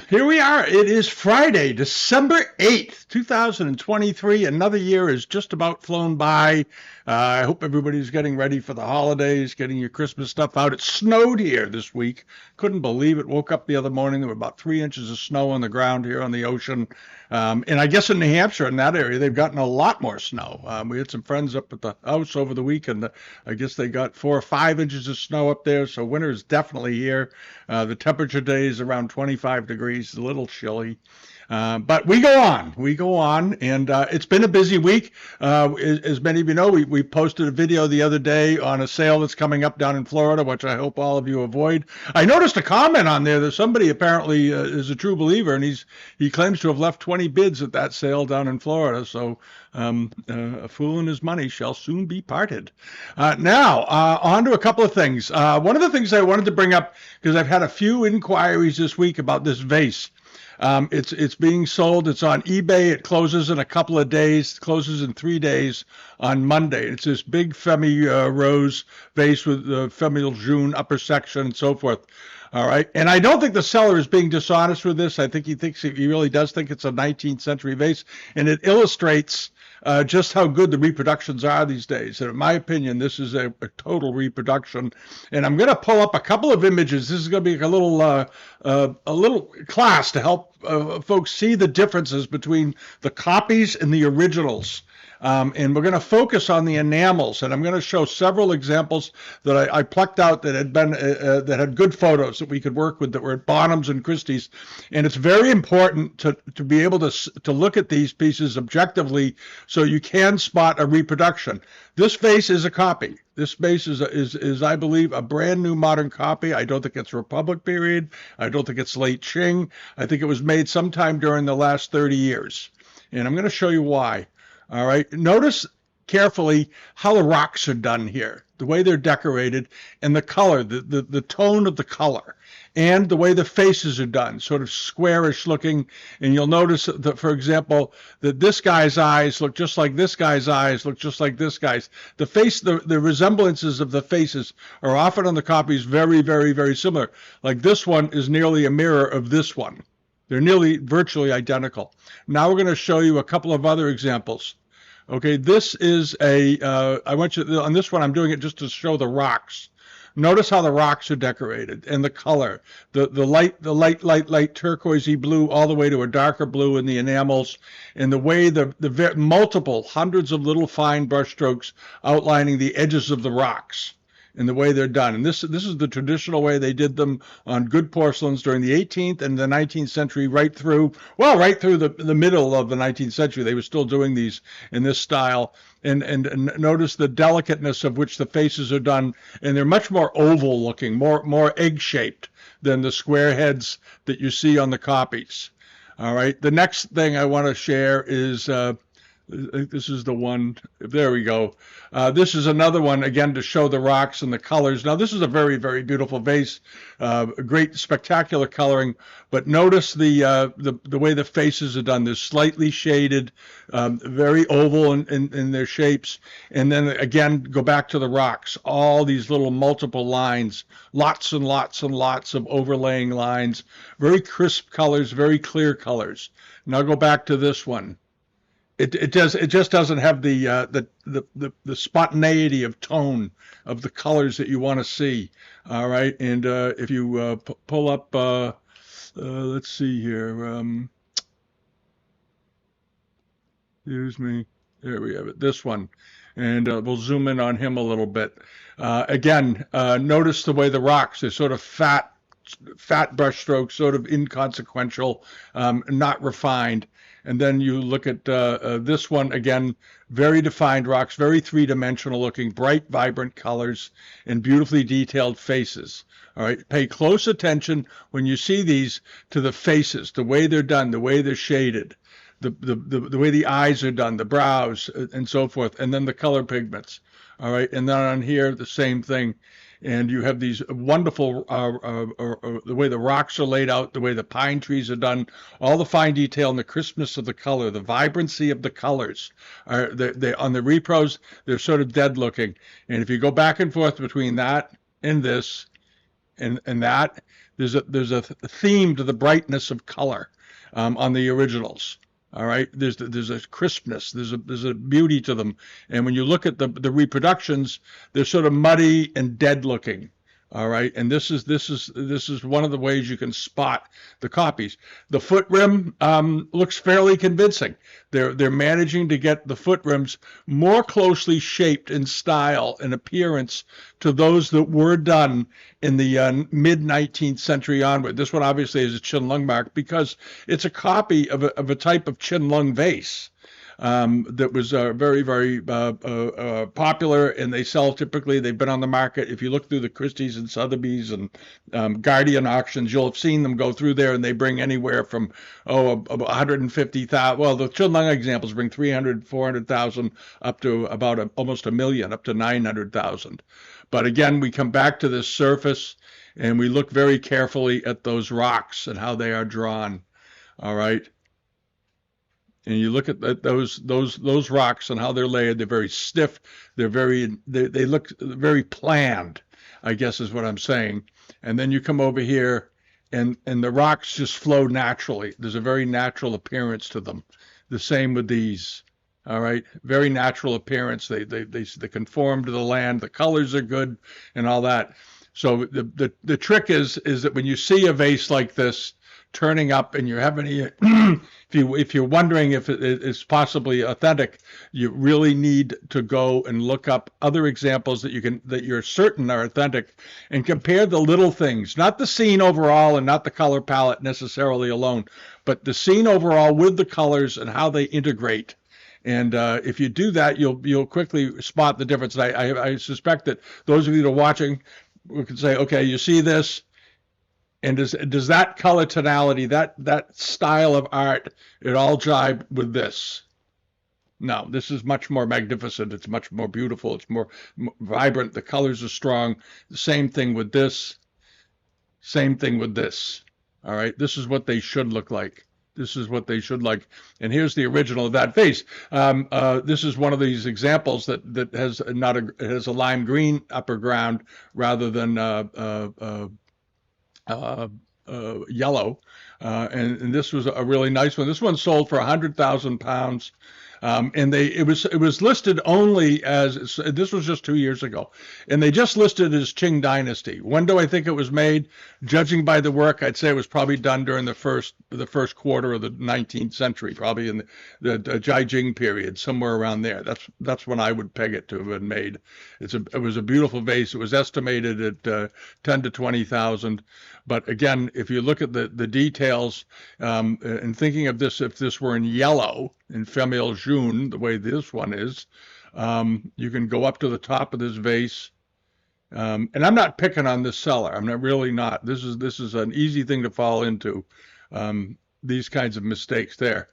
Here we are. It is Friday, December 8th, 2023. Another year has just about flown by. I hope everybody's getting ready for the holidays, getting your Christmas stuff out. It snowed here this week. Couldn't believe it. Woke up the other morning. There were about 3 inches of snow on the ground here on the ocean. And I guess in New Hampshire, in that area, they've gotten a lot more snow. We had some friends up at the house over the weekend. I guess they got 4 or 5 inches of snow up there. So winter is definitely here. The temperature today is around 25 degrees, a little chilly. But we go on. We go on, and it's been a busy week. As many of you know, we posted a video the other day on a sale that's coming up down in Florida, which I hope all of you avoid. I noticed a comment on there that somebody apparently is a true believer, and he claims to have left 20 bids at that sale down in Florida. So a fool and his money shall soon be parted. Now, on to a couple of things. One of the things I wanted to bring up, because I've had a few inquiries this week about this vase. It's being sold. It's on eBay. It closes in a couple of days. It closes in 3 days on Monday. It's this big Femi rose vase with the Femi June upper section and so forth. All right. And I don't think the seller is being dishonest with this. I think he really does think it's a 19th century vase. And it illustrates just how good the reproductions are these days. And in my opinion, this is a total reproduction. And I'm going to pull up a couple of images. This is going to be a little class to help folks see the differences between the copies and the originals. And we're going to focus on the enamels, and I'm going to show several examples that I plucked out that had good photos that we could work with that were at Bonham's and Christie's. And it's very important to be able to look at these pieces objectively so you can spot a reproduction. This vase is a copy. This vase is I believe a brand new modern copy. I don't think it's Republic period. I don't think it's late Qing. I think it was made sometime during the last 30 years. And I'm going to show you why. All right. Notice carefully how the rocks are done here, the way they're decorated, and the color, the tone of the color, and the way the faces are done, sort of squarish looking. And you'll notice that, for example, that this guy's eyes look just like this guy's eyes, look just like this guy's. The face, the resemblances of the faces are often on the copies very, very, very similar. Like this one is nearly a mirror of this one. They're nearly virtually identical. Now we're going to show you a couple of other examples. Okay, this is I want you to, on this one, I'm doing it just to show the rocks. Notice how the rocks are decorated and the color, the light turquoisey blue all the way to a darker blue in the enamels, and the way the multiple hundreds of little fine brush strokes outlining the edges of the rocks. And the way they're done. And this is the traditional way they did them on good porcelains during the 18th and the 19th century, right through the middle of the 19th century. They were still doing these in this style. And notice the delicateness of which the faces are done. And they're much more oval looking, more egg-shaped than the square heads that you see on the copies. All right. The next thing I want to share is this is the one. There we go. This is another one, again, to show the rocks and the colors. Now, this is a very, very beautiful vase, great, spectacular coloring. But notice the way the faces are done. They're slightly shaded, very oval in their shapes. And then, again, go back to the rocks. All these little multiple lines, lots and lots and lots of overlaying lines, very crisp colors, very clear colors. Now go back to this one. It just doesn't have the spontaneity of tone of the colors that you want to see. All right, and if you pull up, let's see here. Excuse me. There we have it. This one, and we'll zoom in on him a little bit. Again, notice the way the rocks are sort of fat brush strokes, sort of inconsequential, not refined. And then you look at this one, again, very defined rocks, very three-dimensional looking, bright, vibrant colors, and beautifully detailed faces. All right, pay close attention when you see these to the faces, the way they're done, the way they're shaded, the way the eyes are done, the brows, and so forth, and then the color pigments. All right, and then on here, the same thing. And you have these wonderful, the way the rocks are laid out, the way the pine trees are done, all the fine detail and the crispness of the color, the vibrancy of the colors. On the repros, they're sort of dead looking. And if you go back and forth between that and this and that, There's a theme to the brightness of color on the originals. All right, there's a crispness, there's a beauty to them, and when you look at the reproductions, they're sort of muddy and dead looking. All right, and this is one of the ways you can spot the copies. The foot rim looks fairly convincing. They're managing to get the foot rims more closely shaped in style and appearance to those that were done in the mid 19th century onward. This one obviously is a Qin mark because it's a copy of a type of Qin vase that was very, very popular, and they sell typically. They've been on the market. If you look through the Christie's and Sotheby's and Guardian auctions, you'll have seen them go through there, and they bring anywhere from 150,000. Well, the Qin examples bring 300, 400,000 up to about almost a million, up to 900,000. But again, we come back to this surface, and we look very carefully at those rocks and how they are drawn. All right. And you look at those rocks and how they're layered. They're very stiff. They look very planned, I guess is what I'm saying. And then you come over here, and the rocks just flow naturally. There's a very natural appearance to them. The same with these. All right, very natural appearance. They conform to the land. The colors are good, and all that. So the trick is that when you see a vase like this turning up, and you're having if you're wondering if it is possibly authentic, you really need to go and look up other examples that you're certain are authentic, and compare the little things, not the scene overall and not the color palette necessarily alone, but the scene overall with the colors and how they integrate. And if you do that, you'll quickly spot the difference. And I suspect that those of you that are watching can say, okay, you see this, and does that color tonality, that style of art, it all jibe with this? No, this is much more magnificent. It's much more beautiful. It's more vibrant. The colors are strong. The same thing with this. Same thing with this. All right, this is what they should look like. This is what they should like. And here's the original of that vase. This is one of these examples that has a lime green upper ground rather than yellow, and this was a really nice one. This one sold for 100,000 pounds, and it was listed only as, this was just 2 years ago, and they just listed as Qing Dynasty. When do I think it was made? Judging by the work, I'd say it was probably done during the first quarter of the 19th century, probably in the Jing period, somewhere around there. That's when I would peg it to have been made. It was a beautiful vase. It was estimated at 10 to 20,000. But again, if you look at the details, and thinking of this, if this were in yellow, in Femelle Jaune, the way this one is, you can go up to the top of this vase. And I'm not picking on this seller. I'm really not. This is an easy thing to fall into, these kinds of mistakes there.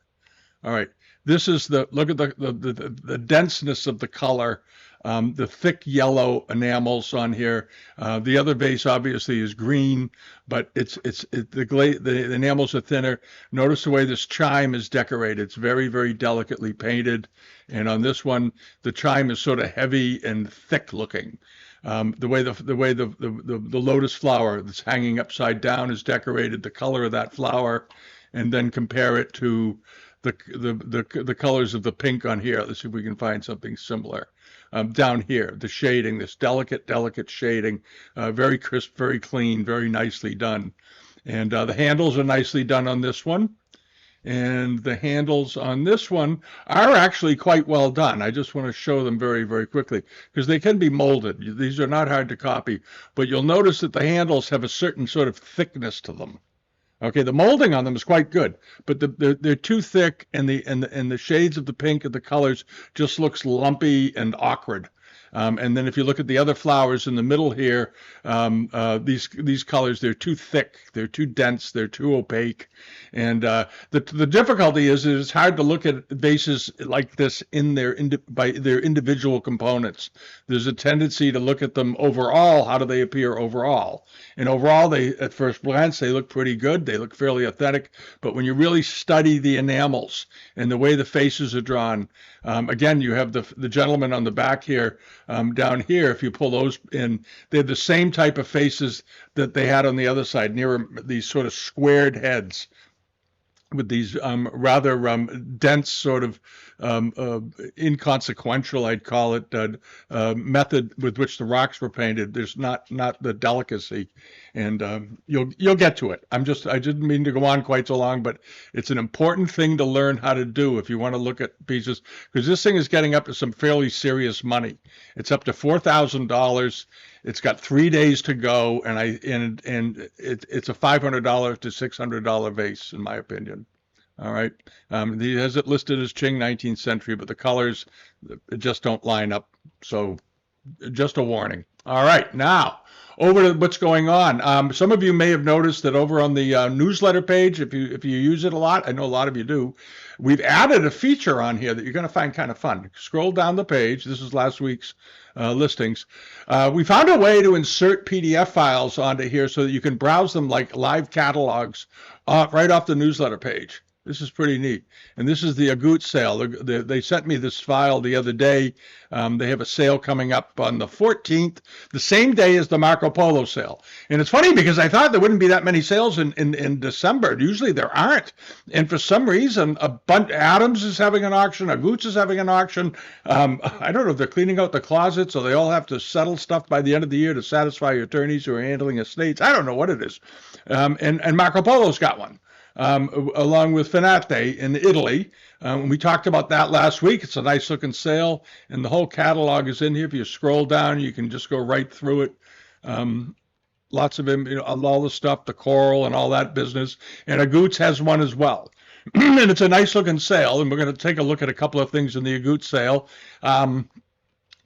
All right. This is look at the denseness of the color, the thick yellow enamels on here. The other vase obviously is green, but the enamels are thinner. Notice the way this chime is decorated. It's very, very delicately painted. And on this one, the chime is sort of heavy and thick looking. The way the lotus flower that's hanging upside down is decorated, the color of that flower, and then compare it to the colors of the pink on here. Let's see if we can find something similar. Down here, the shading, this delicate shading, very crisp, very clean, very nicely done. And the handles are nicely done on this one. And the handles on this one are actually quite well done. I just want to show them very, very quickly because they can be molded. These are not hard to copy, but you'll notice that the handles have a certain sort of thickness to them. Okay, the molding on them is quite good, but they're too thick, and the shades of the pink and the colors just looks lumpy and awkward. And then if you look at the other flowers in the middle here, these colors, they're too thick, they're too dense, they're too opaque. And the difficulty is it's hard to look at vases like this by their individual components. There's a tendency to look at them overall. How do they appear overall? And overall, at first glance, they look pretty good. They look fairly authentic. But when you really study the enamels and the way the faces are drawn, again, you have the gentleman on the back here Down here, if you pull those in, they're the same type of faces that they had on the other side, near these sort of squared heads with these rather dense sort of inconsequential, I'd call it, method with which the rocks were painted. There's not the delicacy, and you'll get to it. I didn't mean to go on quite so long, but it's an important thing to learn how to do if you want to look at pieces, because this thing is getting up to some fairly serious money. It's up to $4,000. It's got 3 days to go, and it's a $500 to $600 vase, in my opinion. All right. He has it listed as Qing 19th century, but the colors just don't line up. So just a warning. All right. Now, over to what's going on. Some of you may have noticed that over on the newsletter page, if you use it a lot, I know a lot of you do, we've added a feature on here that you're going to find kind of fun. Scroll down the page. This is last week's listings. We found a way to insert PDF files onto here so that you can browse them like live catalogs right off the newsletter page. This is pretty neat. And this is the Aguttes sale. They sent me this file the other day. They have a sale coming up on the 14th, the same day as the Marco Polo sale. And it's funny because I thought there wouldn't be that many sales in December. Usually there aren't. And for some reason, Adams is having an auction. Aguttes is having an auction. I don't know if they're cleaning out the closets or they all have to settle stuff by the end of the year to satisfy your attorneys who are handling estates. I don't know what it is. And Marco Polo's got one. Along with Finate in Italy. We talked about that last week. It's a nice looking sale, and the whole catalog is in here. If you scroll down, you can just go right through it. Lots of all the stuff, the coral and all that business. And Aguttes has one as well. And it's a nice looking sale, and we're going to take a look at a couple of things in the Aguttes sale,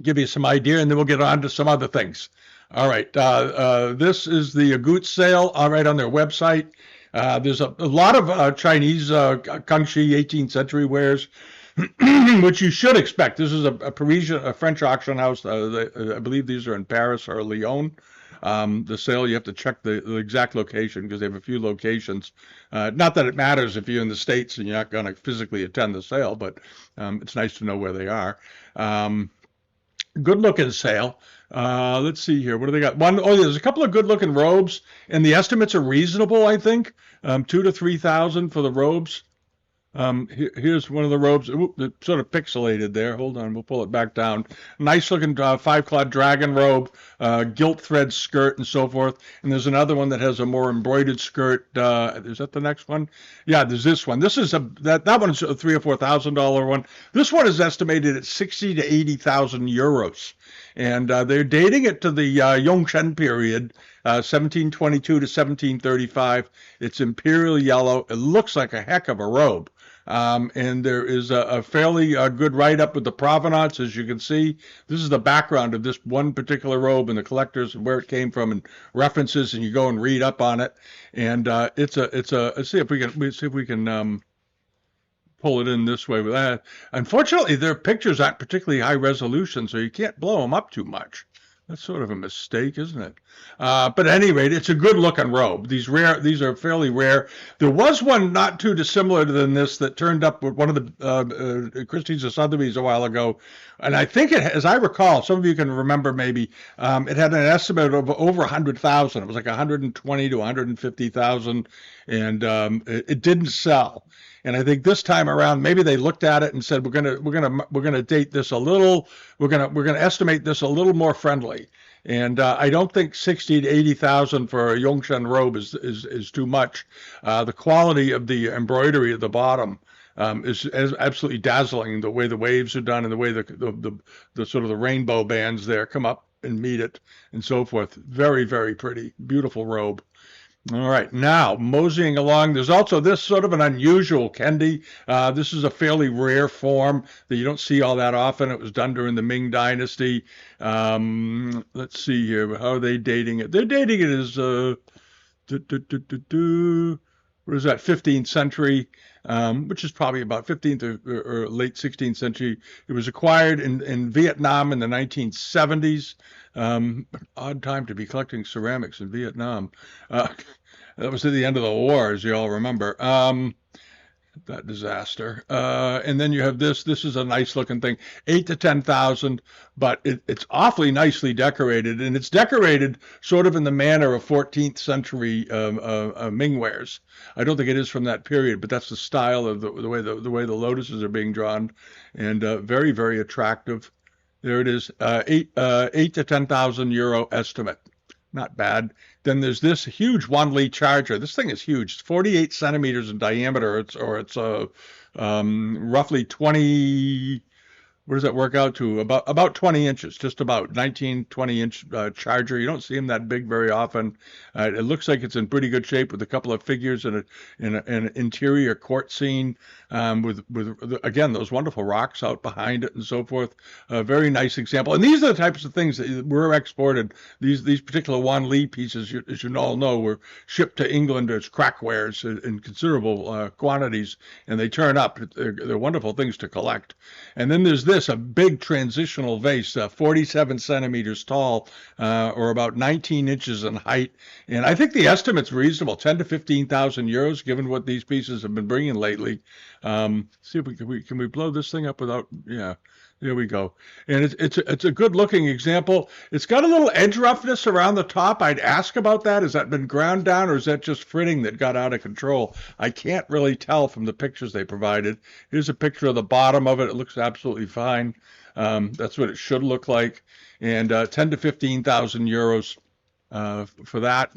give you some idea, and then we'll get on to some other things. All right, this is the Aguttes sale, all right, on their website. There's a lot of Chinese Kangxi 18th century wares, which you should expect. This is a French auction house. I believe these are in Paris or Lyon. The sale, you have to check the exact location because they have a few locations. Not that it matters if you're in the States and you're not going to physically attend the sale, but it's nice to know where they are. Good looking sale. Let's see here. What do they got? There's a couple of good looking robes, and the estimates are reasonable, I think. 2,000 to 3,000 for the robes. Here's one of the robes. It's sort of pixelated there. Hold on, we'll pull it back down. Nice looking 5-claw dragon robe, gilt thread skirt, and so forth. And there's another one that has a more embroidered skirt. Is that the next one? Yeah, there's this one. This is that one's a $3,000 or $4,000 one. This one is estimated at 60 to 80,000 euros. And they're dating it to the Yongzheng period, 1722 to 1735. It's imperial yellow. It looks like a heck of a robe. And there is a fairly good write-up with the provenance, as you can see. This is the background of this one particular robe and the collectors and where it came from and references, and you go and read up on it. And let's see if we can pull it in this way with that. Unfortunately, their pictures aren't particularly high resolution, so you can't blow them up too much. That's sort of a mistake, isn't it? But at any rate, it's a good-looking robe. These are fairly rare. There was one not too dissimilar than this that turned up with one of the Christie's or Sotheby's a while ago, and I think as I recall, some of you can remember maybe, it had an estimate of over 100,000. It was like 120 to 150,000, and it didn't sell. And I think this time around, maybe they looked at it and said, we're gonna date this a little. We're gonna estimate this a little more friendly. And I don't think 60 to 80,000 for a Yongzheng robe is too much. The quality of the embroidery at the bottom is absolutely dazzling. The way the waves are done and the way the sort of the rainbow bands there come up and meet it and so forth. Very, very pretty, beautiful robe. All right, now moseying along, there's also this sort of an unusual kendi. This is a fairly rare form that you don't see all that often. It was done during the Ming Dynasty. Let's see here. How are they dating it? They're dating it as, what is that, 15th century, which is probably about 15th or late 16th century. It was acquired in Vietnam in the 1970s. Odd time to be collecting ceramics in Vietnam. That was at the end of the war, as you all remember. that disaster. And then you have this. This is a nice looking thing, 8 to 10,000, but it's awfully nicely decorated, and it's decorated sort of in the manner of 14th century Ming wares. I don't think it is from that period, but that's the style of the way the lotuses are being drawn, and very very attractive. There it is, 8 to 10,000 euro estimate. Not bad. Then there's this huge Wanli charger. This thing is huge. It's 48 centimeters in diameter. It's roughly 20. What does that work out to? About 20 inches, just about 19, 20-inch charger. You don't see them that big very often. It looks like it's in pretty good shape with a couple of figures and an interior court scene with again those wonderful rocks out behind it and so forth. A very nice example. And these are the types of things that were exported. These particular Wan Li pieces, as you all know, were shipped to England as crackwares in considerable quantities, and they turn up. They're wonderful things to collect. And then there's this, a big transitional vase, 47 centimeters tall, or about 19 inches in height. And I think the estimate's reasonable, 10 to 15,000 euros, given what these pieces have been bringing lately. See if can we blow this thing up without, yeah. There we go. And it's a good looking example. It's got a little edge roughness around the top. I'd ask about that. Has that been ground down, or is that just fritting that got out of control? I can't really tell from the pictures they provided. Here's a picture of the bottom of it. It looks absolutely fine. That's what it should look like. And 10 to 15,000 euros for that.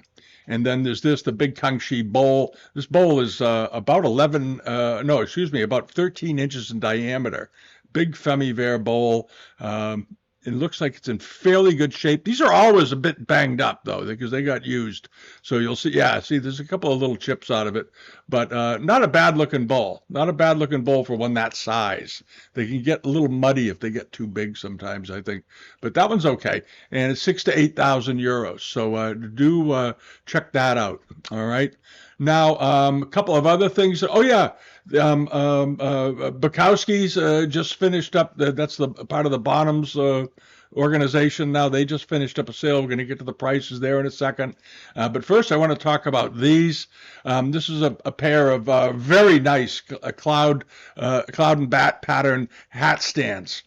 And then there's the big Kangxi bowl. This bowl is about about 13 inches in diameter. Big Femi-Vert bowl. It looks like it's in fairly good shape. These are always a bit banged up, though, because they got used. So you'll see, there's a couple of little chips out of it, but not a bad-looking bowl. Not a bad-looking bowl for one that size. They can get a little muddy if they get too big sometimes, I think. But that one's okay. And it's 6 to 8,000 euros. So do check that out, all right? Now, a couple of other things. Oh, yeah. Bukowski's just finished up. That's the part of the Bonhams organization. Now they just finished up a sale. We're going to get to the prices there in a second. But first, I want to talk about these. This is a pair of very nice cloud and bat pattern hat stands.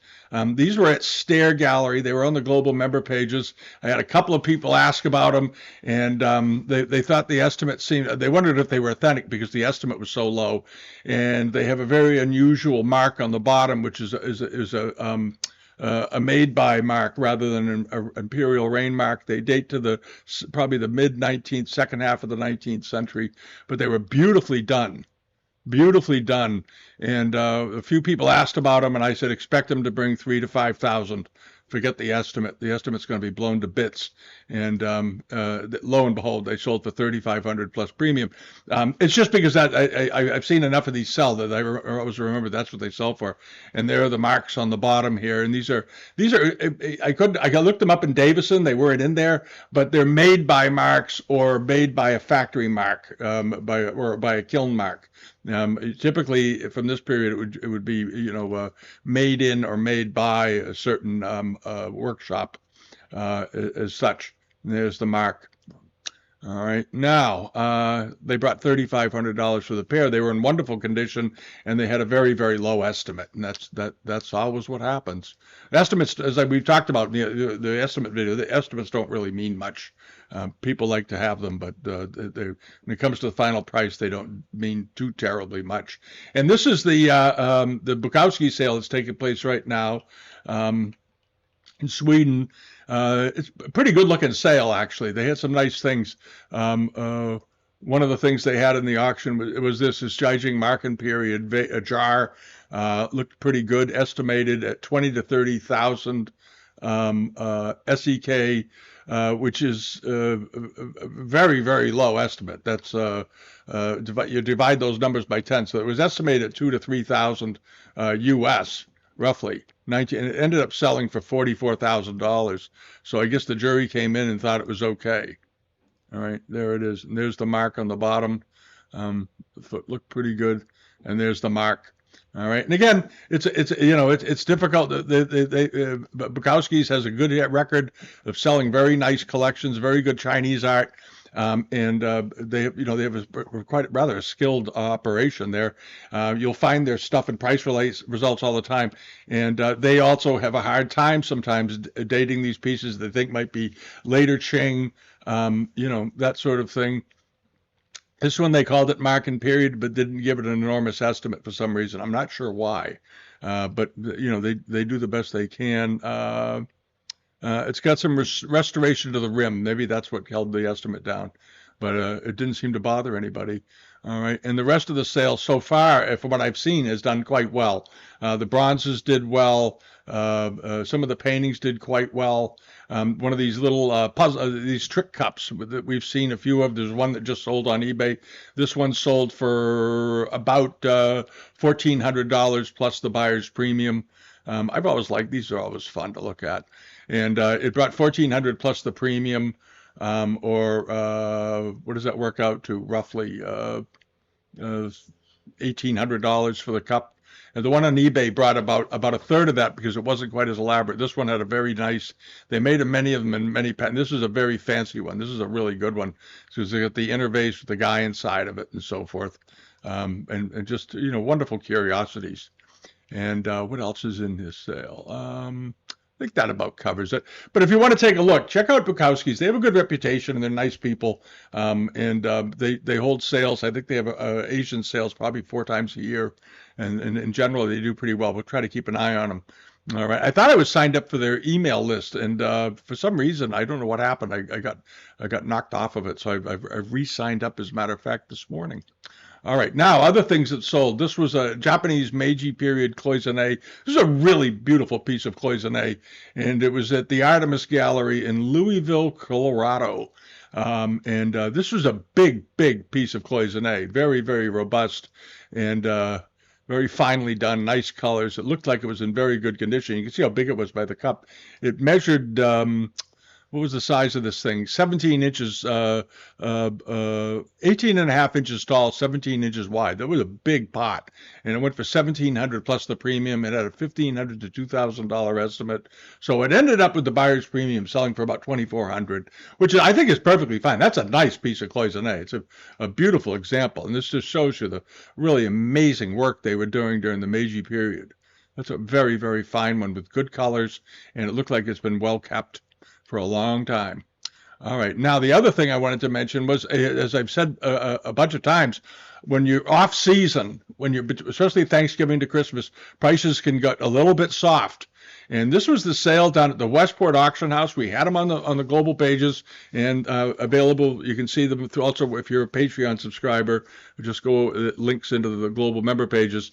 These were at Stair Gallery. They were on the global member pages. I had a couple of people ask about them, and they thought the estimate they wondered if they were authentic because the estimate was so low. And they have a very unusual mark on the bottom, which is a made by mark rather than an imperial reign mark. They date to probably the mid-19th, second half of the 19th century, but they were beautifully done. Beautifully done. And a few people asked about them, and I said, expect them to bring 3 to 5,000. Forget the estimate. The estimate's going to be blown to bits. And lo and behold, they sold for 3,500 plus premium. It's just because I've seen enough of these sell that I always remember that's what they sell for. And there are the marks on the bottom here. And these are I looked them up in Davison. They weren't in there, but they're made by marks or made by a factory mark, by a kiln mark. Typically, from this period, it would be made in or made by a certain workshop as such. And there's the mark. All right. Now, they brought $3,500 for the pair. They were in wonderful condition, and they had a very, very low estimate. And that's always what happens. Estimates, as we've talked about in the estimate video, the estimates don't really mean much. People like to have them, but when it comes to the final price, they don't mean too terribly much. And this is the Bukowski sale that's taking place right now in Sweden. It's a pretty good looking sale, actually. They had some nice things. One of the things they had in the auction was this Jiajing Marken period a jar. Looked pretty good, estimated at 20 to 30,000 SEK, which is a very, very low estimate. That's you divide those numbers by 10. So it was estimated at 2 to 3,000 US, roughly. And it ended up selling for $44,000. So I guess the jury came in and thought it was okay. All right, there it is. And there's the mark on the bottom. The foot looked pretty good. And there's the mark. All right, and again, it's difficult. Bukowski's has a good record of selling very nice collections, very good Chinese art. and they have quite rather a skilled operation there. You'll find their stuff in price results all the time, and they also have a hard time sometimes dating these pieces they think might be later Qing, that sort of thing. This one they called it mark and period, but didn't give it an enormous estimate for some reason. I'm not sure why, but they do the best they can. It's got some restoration to the rim. Maybe that's what held the estimate down, but it didn't seem to bother anybody. All right, and the rest of the sale so far, from what I've seen, has done quite well. The bronzes did well. Some of the paintings did quite well. One of these little these trick cups that we've seen a few of. There's one that just sold on eBay. This one sold for about $1,400 plus the buyer's premium. I've always liked these; are always fun to look at, and it brought $1,400 plus the premium, or what does that work out to? Roughly $1,800 for the cup. And the one on eBay brought about a third of that because it wasn't quite as elaborate. This one had a very nice. They made many of them in many patterns. This is a very fancy one. This is a really good one because they got the interface with the guy inside of it and so forth, and just wonderful curiosities. And what else is in this sale? I think that about covers it. But if you want to take a look, check out Bukowski's. They have a good reputation and they're nice people. And they hold sales. I think they have Asian sales probably 4 times a year. And in general, they do pretty well. We'll try to keep an eye on them. All right. I thought I was signed up for their email list, and for some reason, I don't know what happened. I got knocked off of it, so I've re-signed up. As a matter of fact, this morning. All right, now other things that sold. This was a Japanese Meiji period cloisonné. This is a really beautiful piece of cloisonné, and it was at the Artemis Gallery in Louisville, Colorado. And this was a big piece of cloisonné, very, very robust, and very finely done, nice colors. It looked like it was in very good condition. You can see how big it was by the cup. It measured, what was the size of this thing? 17 inches, 18 and a half inches tall, 17 inches wide. That was a big pot. And it went for $1,700 plus the premium. It had a $1,500 to $2,000 estimate. So it ended up with the buyer's premium selling for about $2,400, which I think is perfectly fine. That's a nice piece of cloisonné. It's a beautiful example. And this just shows you the really amazing work they were doing during the Meiji period. That's a very, very fine one with good colors. And it looked like it's been well kept for a long time. All right. Now, the other thing I wanted to mention was, as I've said a bunch of times, when you're off season, especially Thanksgiving to Christmas, prices can get a little bit soft. And this was the sale down at the Westport Auction House. We had them on the global pages and available. You can see them also if you're a Patreon subscriber. Just go links into the global member pages.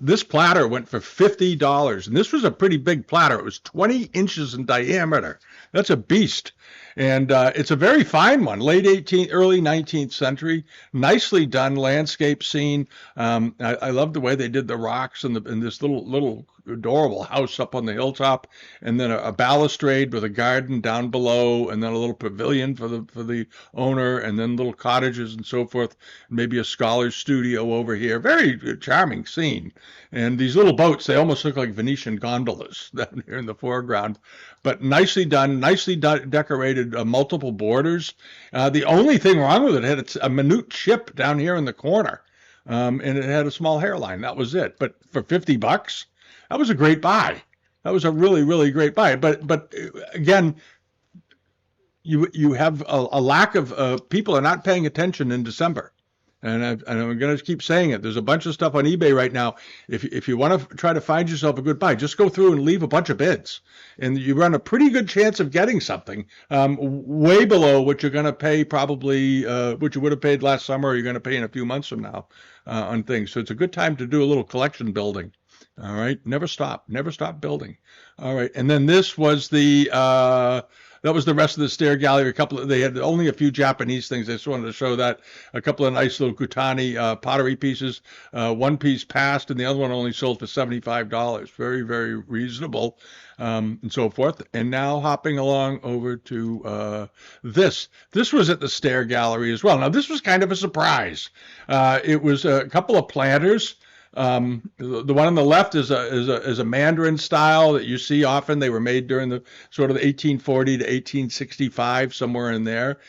This platter went for $50, and this was a pretty big platter. It was 20 inches in diameter. That's a beast. And it's a very fine one, late 18th, early 19th century, nicely done landscape scene. I love the way they did the rocks and this little adorable house up on the hilltop, and then a balustrade with a garden down below, and then a little pavilion for the owner, and then little cottages and so forth. Maybe a scholar's studio over here. Very charming scene. And these little boats, they almost look like Venetian gondolas down here in the foreground. But nicely done, nicely decorated, multiple borders. The only thing wrong with it had a minute chip down here in the corner, and it had a small hairline. That was it. But for $50, that was a great buy. That was a really, really great buy. But again, you have a lack of people are not paying attention in December. And I'm going to keep saying it. There's a bunch of stuff on eBay right now. If you want to try to find yourself a good buy, just go through and leave a bunch of bids. And you run a pretty good chance of getting something way below what you're going to pay probably, what you would have paid last summer or you're going to pay in a few months from now on things. So it's a good time to do a little collection building. All right. Never stop building. All right. And then this was that was the rest of the stair gallery. They had only a few Japanese things. I just wanted to show that. A couple of nice little Kutani pottery pieces. One piece passed, and the other one only sold for $75. Very, very reasonable, and so forth. And now hopping along over to this. This was at the stair gallery as well. Now, this was kind of a surprise. It was a couple of planters. The one on the left is a Mandarin style that you see often. They were made during the sort of 1840 to 1865, somewhere in there.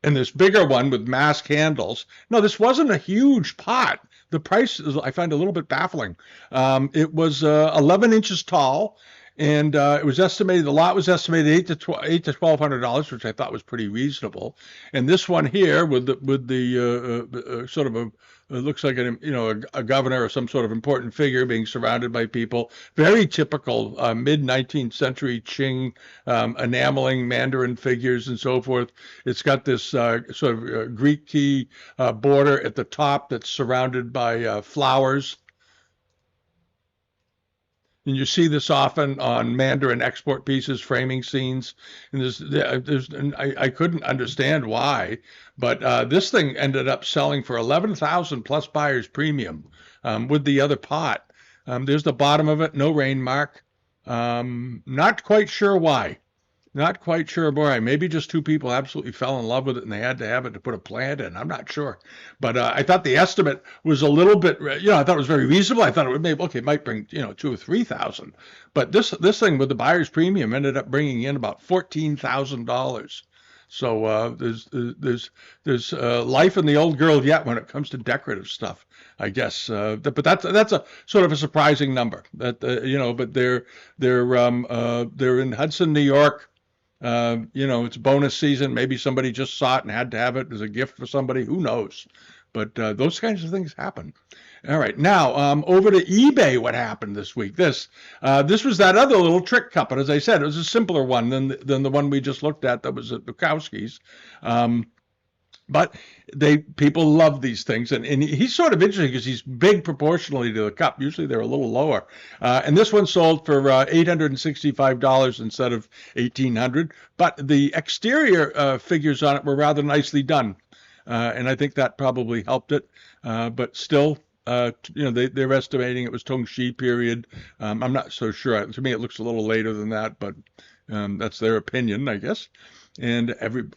and this bigger one with mask handles. No, this wasn't a huge pot. The price is, I find, a little bit baffling. It was 11 inches tall, and it was estimated. The lot was estimated eight to $1,200, which I thought was pretty reasonable. And this one here, with the sort of a, it looks like a governor or some sort of important figure being surrounded by people. Very typical mid 19th century Qing enameling Mandarin figures and so forth. It's got this sort of Greek key border at the top that's surrounded by flowers. And you see this often on Mandarin export pieces, framing scenes. And and I couldn't understand why, but this thing ended up selling for 11,000 plus buyer's premium with the other pot. There's the bottom of it, no rain mark. Not quite sure why. Not quite sure why. Maybe just two people absolutely fell in love with it and they had to have it to put a plant in. I'm not sure. But I thought the estimate was a little bit, I thought it was very reasonable. I thought it would maybe, okay, it might bring, 2 or 3,000. But this thing with the buyer's premium ended up bringing in about $14,000. So there's life in the old girl yet when it comes to decorative stuff, I guess. But that's a sort of a surprising number. That but they're in Hudson, New York. It's bonus season. Maybe somebody just saw it and had to have it as a gift for somebody. Who knows? But those kinds of things happen. All right, now over to eBay. What happened this week? This was that other little trick cup, but as I said, it was a simpler one than the one we just looked at. That was at Bukowski's. But people love these things, and he's sort of interesting because he's big proportionally to the cup. Usually they're a little lower, and this one sold for $865 instead of $1,800. But the exterior figures on it were rather nicely done, and I think that probably helped it. But still, they're estimating it was Tongxi period. I'm not so sure. To me, it looks a little later than that, but that's their opinion, I guess. And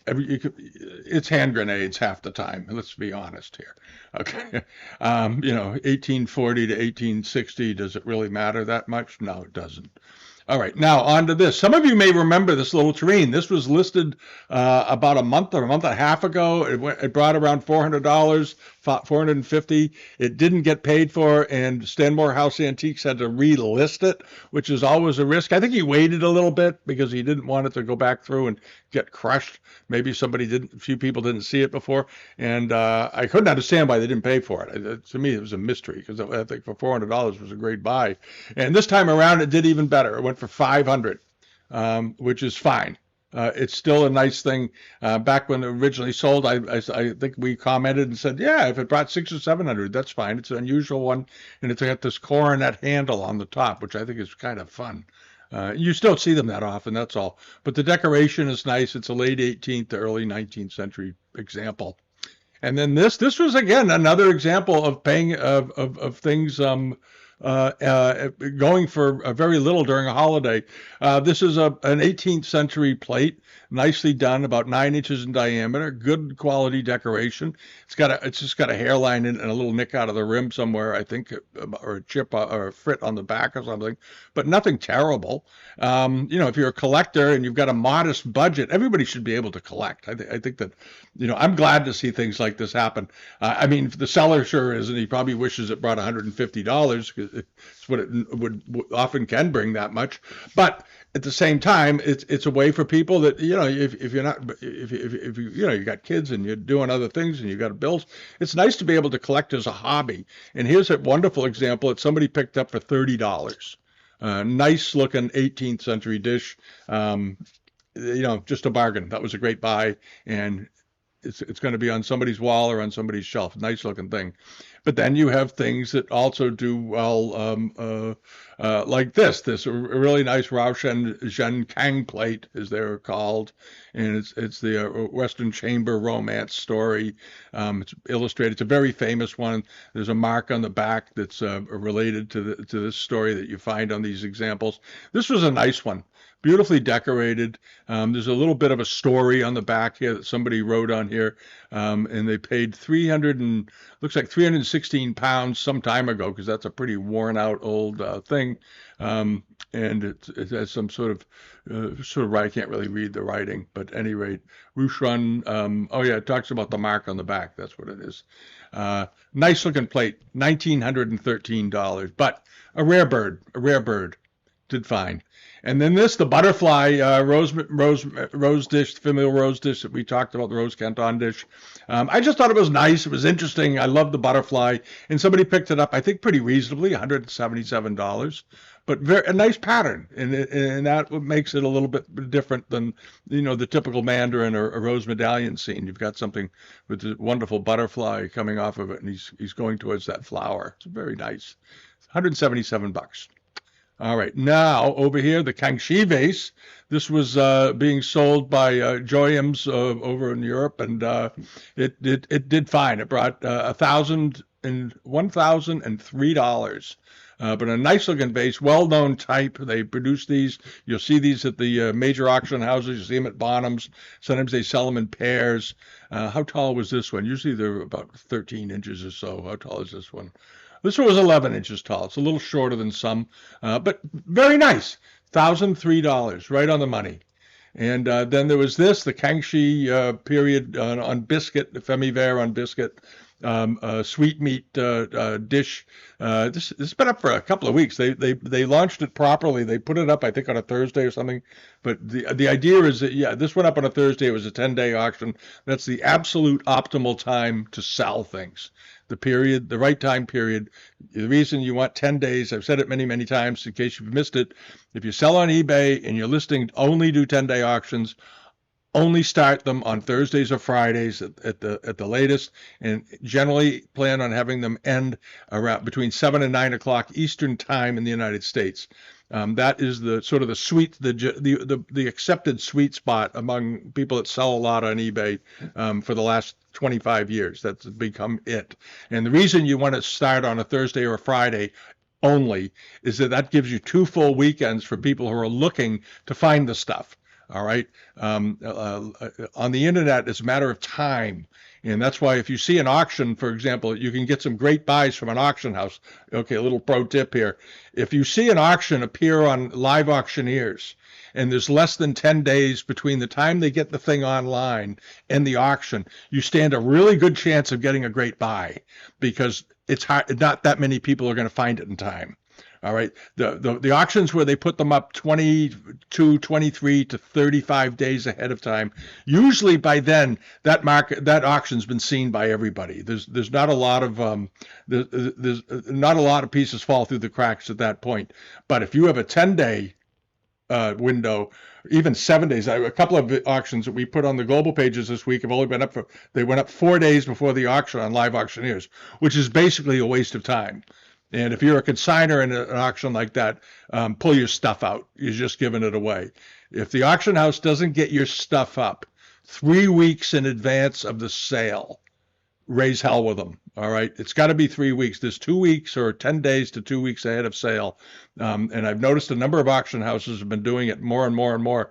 it's hand grenades half the time. Let's be honest here. Okay, 1840 to 1860. Does it really matter that much? No, it doesn't. All right, now on to this. Some of you may remember this little tureen. This was listed about a month or a month and a half ago. It brought around $400, $450. It didn't get paid for, and Stanmore House Antiques had to relist it, which is always a risk. I think he waited a little bit because he didn't want it to go back through and get crushed. Maybe a few people didn't see it before, and I couldn't understand why they didn't pay for it. To me, it was a mystery because I think for $400 was a great buy. And this time around, it did even better. It went for $500, which is fine. It's still a nice thing. Back when it originally sold, I think we commented and said, yeah, if it brought $600 or $700, that's fine. It's an unusual one, and it's got this coronet handle on the top, which I think is kind of fun. You still see them that often, that's all. But the decoration is nice. It's a late 18th to early 19th century example. And then this was again another example of paying of things going for very little during a holiday. This is an 18th century plate, nicely done, about 9 inches in diameter, good quality decoration. It's just got a hairline and a little nick out of the rim somewhere, I think, or a chip or a frit on the back or something, but nothing terrible. If you're a collector and you've got a modest budget, everybody should be able to collect. I think that, I'm glad to see things like this happen. I mean, the seller sure is, and he probably wishes it brought $150 because it's what it would often can bring that much. But at the same time, it's a way for people that, if you're not, if you got kids and you're doing other things and you got bills, it's nice to be able to collect as a hobby. And here's a wonderful example that somebody picked up for $30. Nice looking 18th century dish. Just a bargain. That was a great buy, and it's going to be on somebody's wall or on somebody's shelf. Nice looking thing. But then you have things that also do well, like this really nice Raoshen Zhen Kang plate, as they're called, and it's the Western Chamber romance story. It's illustrated. It's a very famous one. There's a mark on the back that's related to this story that you find on these examples. This was a nice one. Beautifully decorated. There's a little bit of a story on the back here that somebody wrote on here, and they paid looks like 316 pounds some time ago, because that's a pretty worn out old thing. and it has some I can't really read the writing, but at any rate, Roosh Run. Oh yeah, it talks about the mark on the back. That's what it is. Nice looking plate, $1,913, but a rare bird. Did fine. And then the butterfly rose dish, familial rose dish that we talked about, the rose canton dish. I just thought it was nice. It was interesting. I love the butterfly, and somebody picked it up, I think, pretty reasonably, $177. But a nice pattern, and that makes it a little bit different than the typical mandarin or a rose medallion scene. You've got something with a wonderful butterfly coming off of it, and he's going towards that flower. It's very nice. $177. All right, now over here, the Kangxi vase. This was being sold by Joyams over in Europe, and it did fine. It brought $1,003. But a nice looking vase, well-known type. They produce these. You'll see these at the major auction houses. You see them at Bonhams. Sometimes they sell them in pairs. How tall was this one? Usually they're about 13 inches or so. How tall is this one? This one was 11 inches tall. It's a little shorter than some, but very nice. $1,003, right on the money. And then there was the Kangxi period on biscuit, the Femi-Vert on biscuit, sweet meat dish. This has been up for a couple of weeks. They launched it properly. They put it up, I think, on a Thursday or something. But the idea is that, this went up on a Thursday. It was a 10-day auction. That's the absolute optimal time to sell things. The right time period. The reason you want 10 days, I've said it many, many times in case you've missed it. If you sell on eBay and you're listing, only do 10-day auctions. Only start them on Thursdays or Fridays at the latest, and generally plan on having them end around between 7 and 9 o'clock Eastern time in the United States. That is the sort of the accepted sweet spot among people that sell a lot on eBay for the last 25 years. That's become it. And the reason you want to start on a Thursday or a Friday only is that gives you 2 full weekends for people who are looking to find the stuff. All right. On the internet, it's a matter of time. And that's why if you see an auction, for example, you can get some great buys from an auction house. Okay, a little pro tip here. If you see an auction appear on Live Auctioneers, and there's less than 10 days between the time they get the thing online and the auction, you stand a really good chance of getting a great buy, because it's hard, not that many people are going to find it in time. All right. The auctions where they put them up 22, 23 to 35 days ahead of time, usually by then that auction's been seen by everybody. There's not a lot of there's not a lot of pieces fall through the cracks at that point. But if you have a 10-day window, even 7 days. A couple of auctions that we put on the global pages this week have only been up they went up 4 days before the auction on Live Auctioneers, which is basically a waste of time. And if you're a consigner in an auction like that, pull your stuff out. You're just giving it away. If the auction house doesn't get your stuff up 3 weeks in advance of the sale, raise hell with them. All right. It's got to be 3 weeks. There's 2 weeks or 10 days to 2 weeks ahead of sale. And I've noticed a number of auction houses have been doing it more and more and more.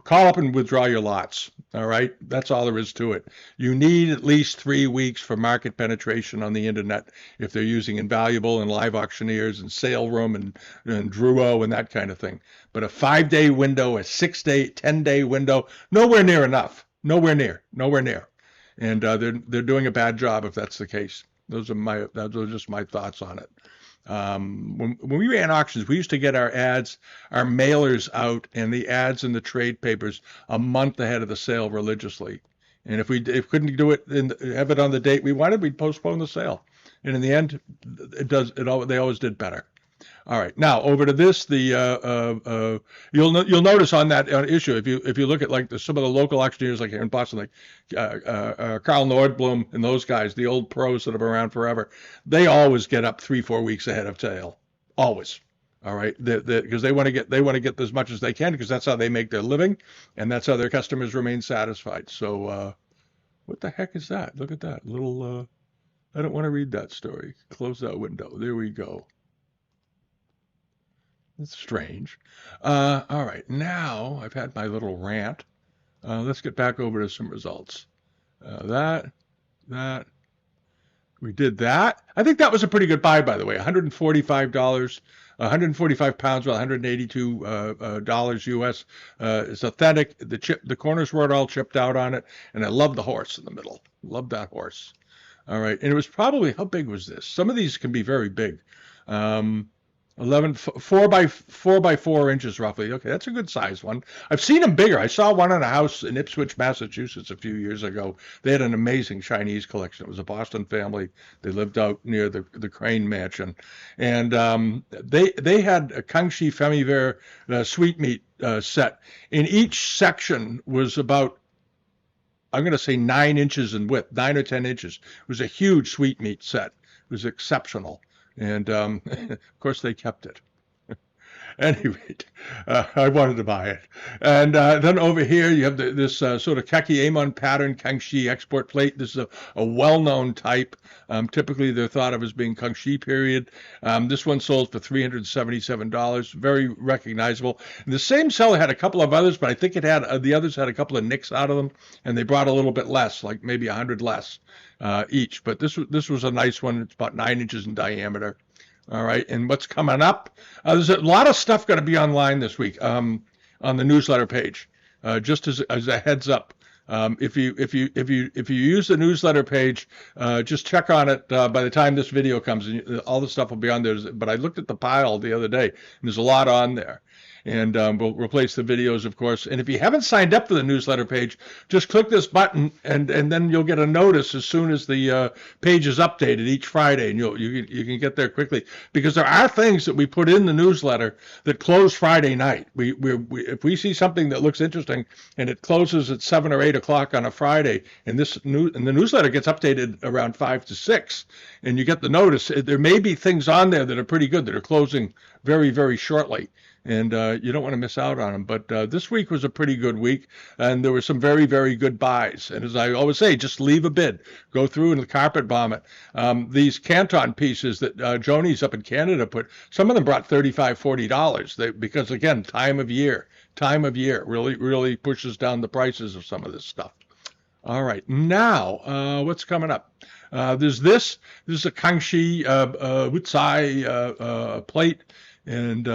Call up and withdraw your lots. All right. That's all there is to it. You need at least 3 weeks for market penetration on the internet if they're using Invaluable and Live Auctioneers and Sale Room and Druo and that kind of thing. But a 5-day window, a 6-day, 10-day window, nowhere near enough. Nowhere near. And they're doing a bad job if that's the case. Those are just my thoughts on it. When we ran auctions, we used to get our mailers out, and the ads in the trade papers a month ahead of the sale religiously. And if we couldn't do it and have it on the date we wanted, we'd postpone the sale. And in the end, they always did better. All right, now over to this. You'll notice on that issue, if you look at some of the local auctioneers like here in Boston, like Carl Nordblum and those guys, the old pros that have been around forever, they always get up 3-4 weeks ahead of sale, always. All right, because they want to get as much as they can, because that's how they make their living, and that's how their customers remain satisfied. So, what the heck is that? Look at that little. I don't want to read that story. Close that window. There we go. It's strange. All right, now I've had my little rant. Let's get back over to some results. We did that. I think that was a pretty good buy, by the way. $145 145 pounds with 182 dollars US. It's authentic. The corners were all chipped out on it, and I love the horse in the middle. Love that horse. All right, and it was probably, how big was this? Some of these can be very big. 11, 4 by 4 inches roughly. Okay, that's a good size one. I've seen them bigger. I saw one in a house in Ipswich, Massachusetts a few years ago. They had an amazing Chinese collection. It was a Boston family. They lived out near the Crane Mansion. And they had a Kangxi Femiver sweetmeat set. In each section was about, I'm going to say 9 inches in width, 9 or 10 inches. It was a huge sweetmeat set. It was exceptional. And of course, they kept it. Anyway, I wanted to buy it. And then over here, you have this sort of Kakyeamon pattern Kangxi export plate. This is a well-known type. Typically, they're thought of as being Kangxi period. This one sold for $377. Very recognizable. And the same seller had a couple of others, but I think it had the others had a couple of nicks out of them, and they brought a little bit less, like maybe 100 less each. But this was a nice one. It's about 9 inches in diameter. All right, and what's coming up? There's a lot of stuff going to be online this week on the newsletter page. Just as a heads up, if you use the newsletter page, just check on it by the time this video comes, and all the stuff will be on there. But I looked at the pile the other day, and there's a lot on there. And we'll replace the videos, of course. And if you haven't signed up for the newsletter page, just click this button, and then you'll get a notice as soon as the page is updated each Friday, and you can get there quickly. Because there are things that we put in the newsletter that close Friday night. If we see something that looks interesting and it closes at 7 or 8 o'clock on a Friday, and the newsletter gets updated around 5 to 6, and you get the notice, there may be things on there that are pretty good that are closing very, very shortly. And you don't want to miss out on them. But this week was a pretty good week, and there were some very, very good buys. And as I always say, just leave a bid. Go through and carpet bomb it. These Canton pieces that Joni's up in Canada put, some of them brought $35, $40 because, again, time of year really, really pushes down the prices of some of this stuff. All right, now what's coming up? There's this. This is a Kangxi Wucai plate. And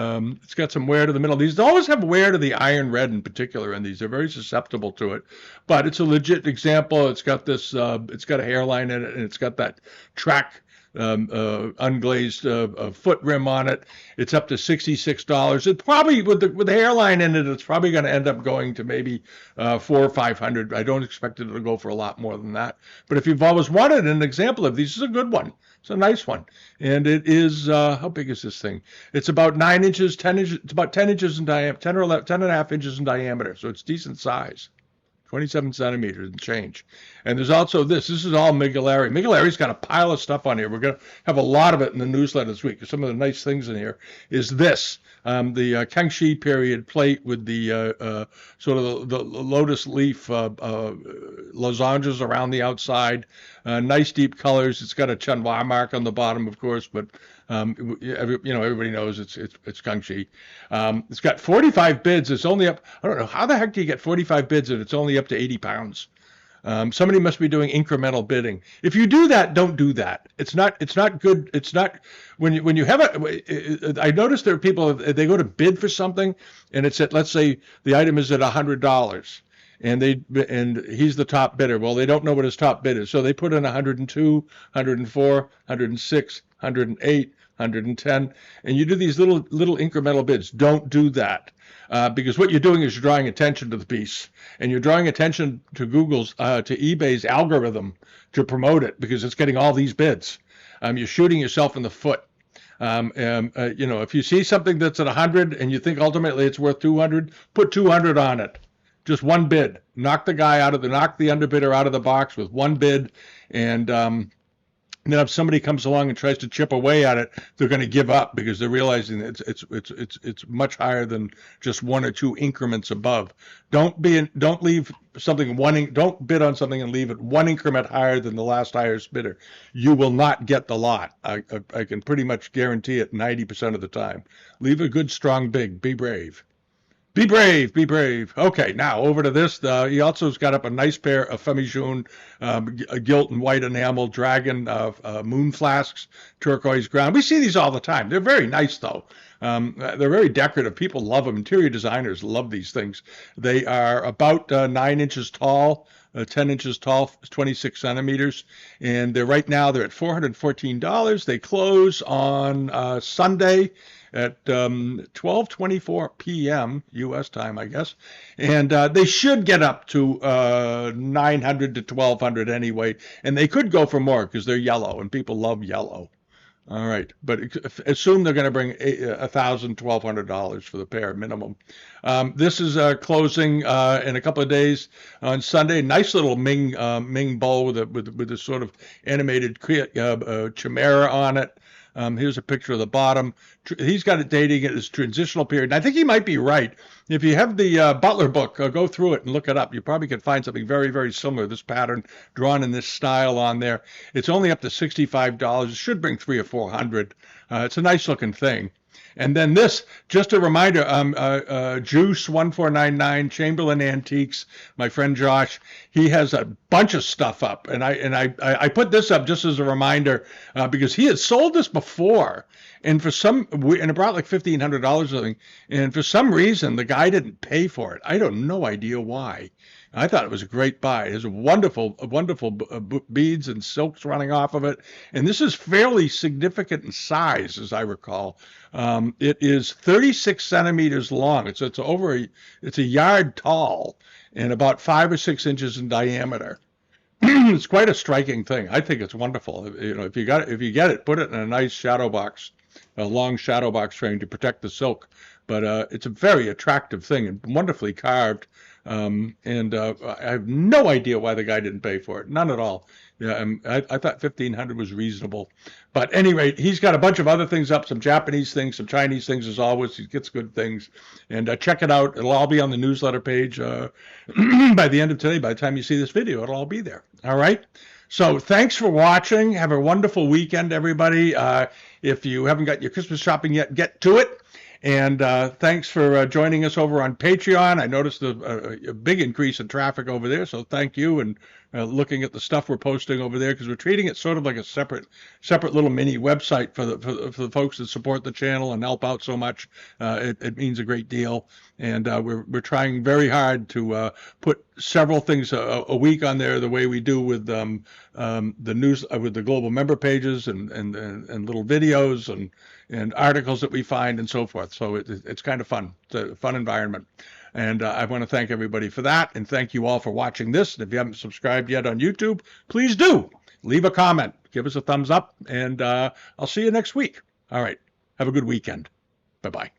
it's got some wear to the middle. These always have wear to the iron red in particular, and these are very susceptible to it. But it's a legit example. It's got this. It's got a hairline in it, and it's got that track unglazed foot rim on it. It's up to $66. It probably with the hairline in it, it's probably going to end up going to maybe $400 or $500. I don't expect it to go for a lot more than that. But if you've always wanted an example of these, this is a good one. It's a nice one, and it is. How big is this thing? It's about 9 inches, 10 inches. It's about 10 inches in diameter, 10 or 11, 10 and a half inches in diameter. So it's decent size. 27 centimeters and change. And there's also this. This is all Migulari. Migulari's got a pile of stuff on here. We're going to have a lot of it in the newsletter this week. Some of the nice things in here is this. The Kangxi period plate with the sort of the lotus leaf lozenges around the outside. Nice deep colors. It's got a Chanhua mark on the bottom, of course, but everybody knows it's Kangxi. It's got 45 bids. It's only up. I don't know how the heck do you get 45 bids and it's only up to 80 pounds. Somebody must be doing incremental bidding. If you do that, don't do that. It's not good. It's not when you have it. I noticed there are people, they go to bid for something and it's at, let's say the item is at $100 and he's the top bidder. Well, they don't know what his top bid is. So they put in 102, 104, 106, 108, 110, and you do these little incremental bids. Don't do that. Because what you're doing is you're drawing attention to the piece, and you're drawing attention to Google's, to eBay's algorithm to promote it because it's getting all these bids. You're shooting yourself in the foot. If you see something that's at 100 and you think ultimately it's worth 200, put 200 on it. Just one bid. Knock the underbidder out of the box with one bid, and then if somebody comes along and tries to chip away at it, they're going to give up because they're realizing that it's much higher than just one or two increments above. Don't leave something don't bid on something and leave it one increment higher than the last highest bidder. You will not get the lot. I can pretty much guarantee it 90% of the time. Leave a good strong bid. Be brave. Be brave, be brave. Okay, now over to this. He also's got up a nice pair of Femijoon gilt and white enamel dragon moon flasks, turquoise ground. We see these all the time. They're very nice, though. They're very decorative. People love them. Interior designers love these things. They are about 9 inches tall, 10 inches tall, 26 centimeters. And right now they're at $414. They close on Sunday at 12:24 p.m. U.S. time, I guess, and they should get up to 900 to 1,200 anyway, and they could go for more because they're yellow and people love yellow. All right, but assume they're going to bring $1,000, $1,200 for the pair minimum. This is closing in a couple of days on Sunday. Nice little Ming bowl with a sort of animated chimera on it. Here's a picture of the bottom. He's got it dating it as transitional period. And I think he might be right. If you have the Butler book, go through it and look it up. You probably could find something very, very similar. This pattern drawn in this style on there. It's only up to $65. It should bring 300 or 400. It's a nice looking thing. And then this, just a reminder, Juice 1499 Chamberlain Antiques. My friend Josh, he has a bunch of stuff up, and I put this up just as a reminder because he had sold this before, and it brought like $1,500 or something, and for some reason the guy didn't pay for it. I have no idea why. I thought it was a great buy. It has wonderful beads and silks running off of it. And this is fairly significant in size, as I recall. It is 36 centimeters long. It's a yard tall and about 5 or 6 inches in diameter. It's quite a striking thing. I think it's wonderful. If you get it, put it in a nice shadow box, a long shadow box frame to protect the silk. But it's a very attractive thing and wonderfully carved. I have no idea why the guy didn't pay for it. None at all. Yeah, I thought 1,500 was reasonable. But at any rate, he's got a bunch of other things up, some Japanese things, some Chinese things as always. He gets good things. And check it out. It'll all be on the newsletter page by the end of today. By the time you see this video, it'll all be there. All right? So thanks for watching. Have a wonderful weekend, everybody. If you haven't got your Christmas shopping yet, get to it. And thanks for joining us over on Patreon. I noticed a big increase in traffic over there, so thank you. And looking at the stuff we're posting over there, because we're treating it sort of like a separate little mini website for the folks that support the channel and help out so much. It means a great deal. And we're trying very hard to put several things a week on there, the way we do with the news, with the global member pages and little videos and articles that we find and so forth. So it's kind of fun. It's a fun environment. And I want to thank everybody for that. And thank you all for watching this. And if you haven't subscribed yet on YouTube, please do. Leave a comment. Give us a thumbs up. And I'll see you next week. All right. Have a good weekend. Bye-bye.